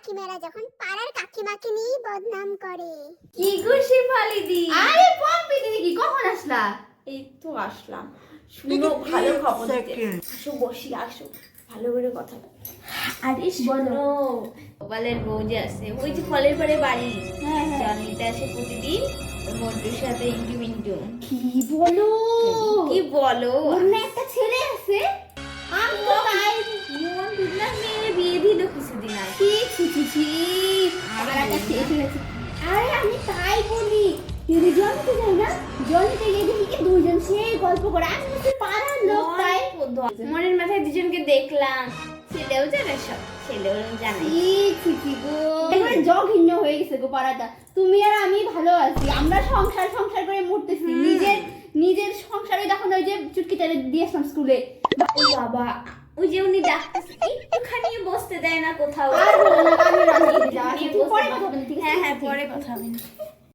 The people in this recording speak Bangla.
কাকিমারা যখন পাড়ার কাকিমাকে নিয়ে বদনাম করে। কি গো শেফালি দি? আরে পম্পি দিদি কি কখন আসলা? এই তো আসলাম। শুনো ভালো খবর দিতে। আসো বসি আসো, ভালো করে কথা বলো। আরে শোনো, গোপালের বউ যে আছে ওই যে ফলের পরে বাড়ি, জন্মিতে আসে প্রতিদিন মন্টুর সাথে ইন্টু মিন্টু। কি বলো? কি বলো? ওর না একটা ছেলে আছে? আমি তো তাই মন্টুর না মেয়ে বিয়ে দিল কিছুদিন আগে। ছি ছি ছি ছি পাড়াটা শেষ হয়ে গেছে। আরে আমি তাই বলি, দিদি জন্মতে যাই না, জন্মতে গিয়ে দেখি কি দুইজন সেই গল্প করে। আমি বলছি পাড়ার লোক তাই। মনের মাথায় দুজনকে দেখলাম, ছেলেও জানে সব, ছেলেও জানে। ছি ছি ছি গো, একেবারে জঘন্য হয়ে গেছে গো পাড়াটা। তুমি আর আমি ভালো আছি, আমরা সংসার সংসার করে মরতেছি। নিজের সংসারে যখন ওই যে চুটকিটারে দিয়েছিলাম স্কুলে, ও বাবা, ওই যে উনি ডাকতেছে একটুখানি বসতে দেয় না কোথাও। আর বলো না, আমি রাজি হয়ে যাওয়া। নিয়ে ঠিক বসতে পরে দাও। কথা বলি, ঠিক আছে? হ্যাঁ হ্যাঁ, পরে কথা হবে।